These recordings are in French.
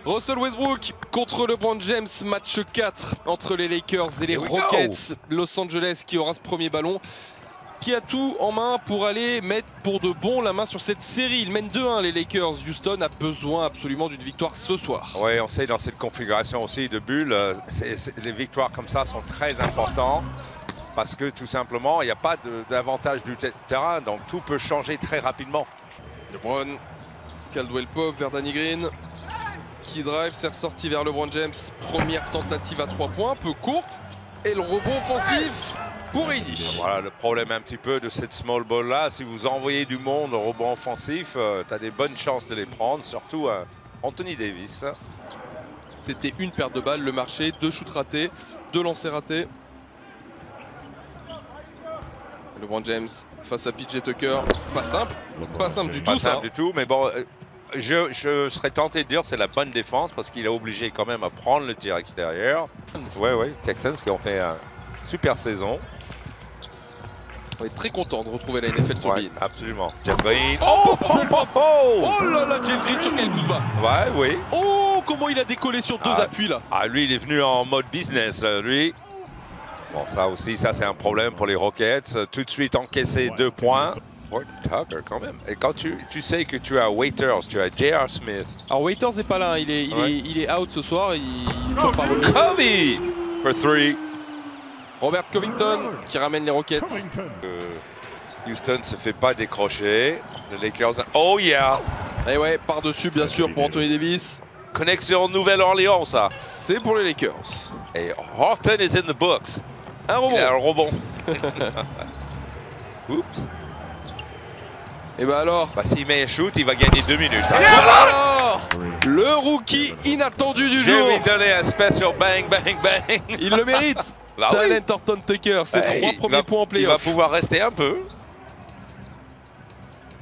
Russell Westbrook contre LeBron James, match 4 entre les Lakers et les Rockets. Los Angeles qui aura ce premier ballon, qui a tout en main pour aller mettre pour de bon la main sur cette série. Ils mènent 2-1 les Lakers. Houston a besoin absolument d'une victoire ce soir. Oui, on sait dans cette configuration aussi de bulle, les victoires comme ça sont très importantes parce que tout simplement il n'y a pas d'avantage du terrain, donc tout peut changer très rapidement. LeBron, Caldwell Pope vers Danny Green. Qui drive, c'est ressorti vers LeBron James. Première tentative à 3 points, un peu courte. Et le rebond offensif pour Heidi. Voilà le problème un petit peu de cette small ball là. Si vous envoyez du monde au rebond offensif, tu as des bonnes chances de les prendre, surtout Anthony Davis. C'était une perte de balles, le marché, 2 shoots ratés, 2 lancers ratés. LeBron James face à PJ Tucker. Pas simple du tout ça. Pas simple du tout, mais bon. Je serais tenté de dire c'est la bonne défense parce qu'il est obligé quand même à prendre le tir extérieur. Oui, Texans qui ont fait une super saison. On est très content de retrouver la NFL sur Bein. Absolument. Jeff Green. Oh là là, Jeff Green sur Kyle Kuzma. Ouais, oui. Oh, comment il a décollé sur 2 appuis là. Ah, lui, il est venu en mode business, lui. Bon, ça aussi, ça c'est un problème pour les Rockets. Tout de suite encaissé 2 points. Tucker quand même. Et quand tu sais que tu as Waiters, tu as J.R. Smith. Alors Waiters n'est pas là, il est out ce soir, il est toujours pas remis. Kobe for 3. Robert Covington qui ramène les Rockets. Houston se fait pas décrocher. Les Lakers. Oh yeah. Et ouais, par-dessus bien sûr pour Anthony Davis. Connexion Nouvelle-Orléans ça. C'est pour les Lakers. Et Horton is in the books. Un rebond. Il a un rebond. Oups. Et bah alors, s'il met un shoot, il va gagner 2 minutes. Alors, le rookie inattendu du jour. Je vais lui donner un special bang, bang, bang. Il le mérite. Talent Horton Tucker, c'est 3 premiers points en playoff. Il va pouvoir rester un peu.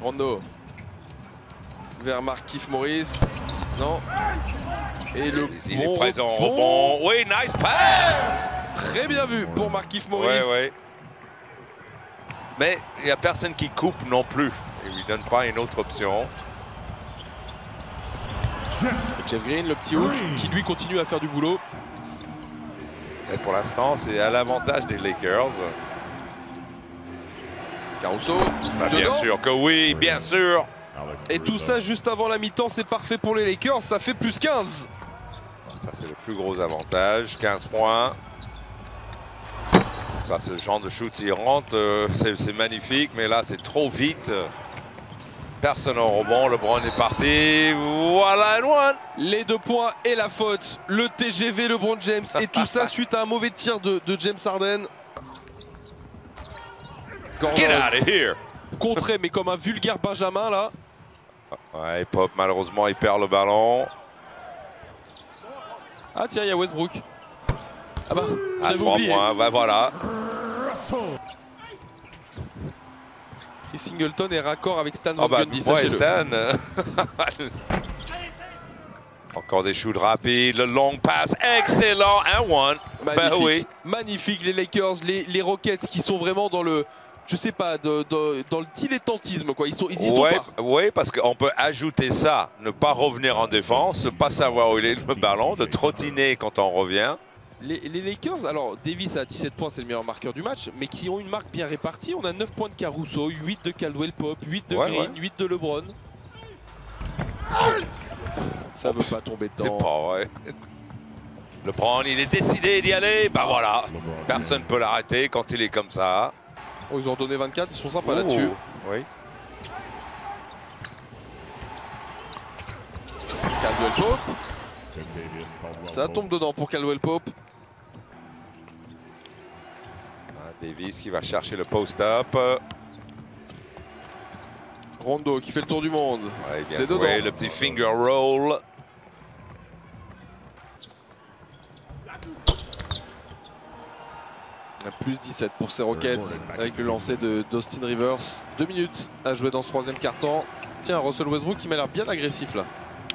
Rondo vers Markieff Morris. Non. Et le il est présent au rebond. Oui, nice pass. Très bien vu pour Markieff Morris. Ouais. Mais il n'y a personne qui coupe non plus. Il ne lui donne pas une autre option. Jeff Green, le petit hook, qui lui continue à faire du boulot. Et pour l'instant, c'est à l'avantage des Lakers. Caruso, bien sûr que oui, bien sûr. Et tout ça juste avant la mi-temps, c'est parfait pour les Lakers, ça fait plus 15. Ça, c'est le plus gros avantage, 15 points. Ça, ce genre de shoot, il rentre, c'est magnifique, mais là, c'est trop vite. Personne au rebond, LeBron est parti. Voilà, one. Les 2 points et la faute. Le TGV LeBron James. Et tout ça suite à un mauvais tir de James Harden. Get out of here. Contré, mais comme un vulgaire Benjamin, là. Ouais, Pop, malheureusement, il perd le ballon. Ah tiens, il y a Westbrook. Ah bah, à 3 points, bah voilà. Chris Singleton est raccord avec Stan Van Gundy, Stan. Encore des shoots rapides, le long pass, excellent, 1-1. Magnifique, oui. Magnifique les Lakers, les Rockets qui sont vraiment dans le, je sais pas, dans le dilettantisme quoi. Ils y sont pas. Oui, parce qu'on peut ajouter ça, ne pas revenir en défense, ne pas savoir où il est le ballon, de trottiner quand on revient. Les Lakers, alors Davis a 17 points, c'est le meilleur marqueur du match, mais qui ont une marque bien répartie. On a 9 points de Caruso, 8 de Caldwell Pope, 8 de Green, 8 de LeBron. Ça veut pas tomber dedans. C'est pas vrai. LeBron, il est décidé d'y aller. Bah voilà, personne ne peut l'arrêter quand il est comme ça. Oh, ils ont donné 24, ils sont sympas là-dessus. Oui. Caldwell Pope. Ça tombe dedans pour Caldwell Pope. Davis qui va chercher le post-up. Rondo qui fait le tour du monde. Ouais, c'est dedans. Le petit finger roll. Plus 17 pour ces Rockets avec le lancer d'Austin Rivers. 2 minutes à jouer dans ce 3e quart-temps. Tiens, Russell Westbrook qui m'a l'air bien agressif là.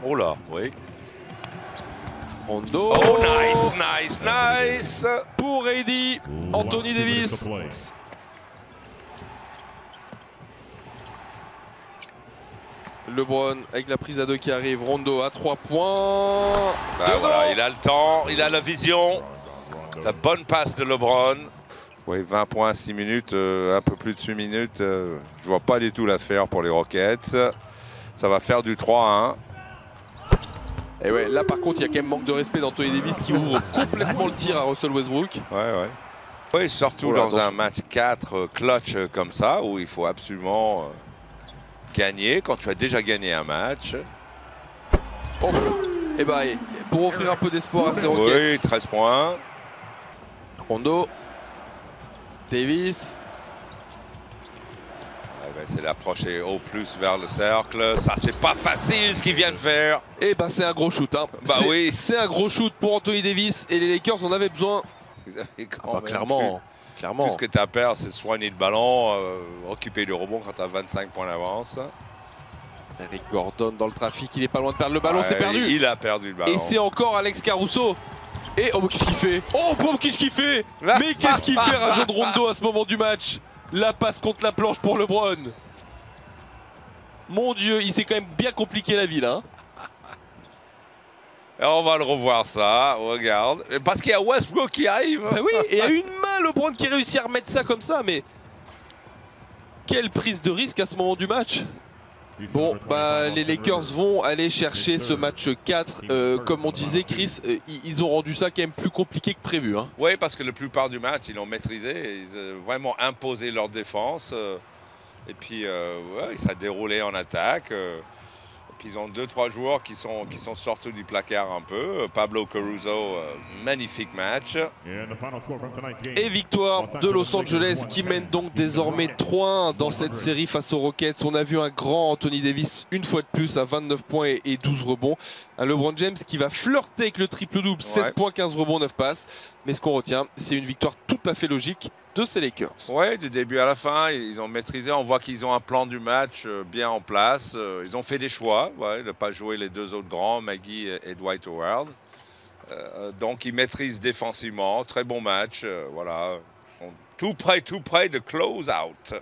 Oh là, oui. Rondo. Oh, nice, nice, nice. Pour Heidi, Anthony Davis. LeBron avec la prise à 2 qui arrive. Rondo à 3 points. Bah voilà, il a le temps, il a la vision. La bonne passe de LeBron. Oui, 20 points, 6 minutes, un peu plus de 6 minutes. Je vois pas du tout l'affaire pour les Rockets. Ça va faire du 3-1. Et ouais, là par contre, il y a quand même manque de respect d'Anthony Davis qui ouvre complètement le tir à Russell Westbrook. Ouais. Oui, surtout dans un match 4 clutch comme ça, où il faut absolument gagner quand tu as déjà gagné un match. Oh. Et bah, pour offrir un peu d'espoir à ces Rockets. Oui, 13 points. Rondo. Davis. C'est l'approcher au plus vers le cercle. Ça, c'est pas facile ce qu'ils viennent faire. Et bah, c'est un gros shoot. Hein. Bah oui. C'est un gros shoot pour Anthony Davis et les Lakers en avaient besoin. Clairement. Tout ce que tu as à perdre, c'est soigner le ballon, occuper le rebond quand tu as 25 points d'avance. Eric Gordon dans le trafic, il est pas loin de perdre le ballon, c'est perdu. Il a perdu le ballon. Et c'est encore Alex Caruso. Et oh, qu'est-ce qu'il fait? Oh, qu'est-ce qu'il fait? Mais qu'est-ce qu'il fait Rajon Rondo à ce moment du match? La passe contre la planche pour LeBron. Mon Dieu, il s'est quand même bien compliqué la vie là. Hein. Et on va le revoir ça, regarde. Parce qu'il y a Westbrook qui arrive. Bah oui, et à une main LeBron qui réussit à remettre ça comme ça, mais quelle prise de risque à ce moment du match. Bon, bah les Lakers vont aller chercher ce match 4. Comme on disait, Chris, ils ont rendu ça quand même plus compliqué que prévu. Hein. Oui, parce que la plupart du match, ils l'ont maîtrisé. Ils ont vraiment imposé leur défense. Et puis, ouais, ça a déroulé en attaque. Et puis, ils ont 2-3 joueurs qui sont sortis du placard un peu. Pablo Caruso, magnifique match. Et victoire de Los Angeles qui mène donc désormais 3-1 dans cette série face aux Rockets. On a vu un grand Anthony Davis une fois de plus à 29 points et 12 rebonds. Un LeBron James qui va flirter avec le triple-double, 16 points, 15 rebonds, 9 passes. Mais ce qu'on retient, c'est une victoire tout à fait logique de ces Lakers. Oui, du début à la fin, ils ont maîtrisé. On voit qu'ils ont un plan du match bien en place. Ils ont fait des choix, de ne pas jouer les deux autres grands, Maggie et Dwight Howard. Donc ils maîtrisent défensivement. Très bon match. Voilà. Ils sont tout près de close out.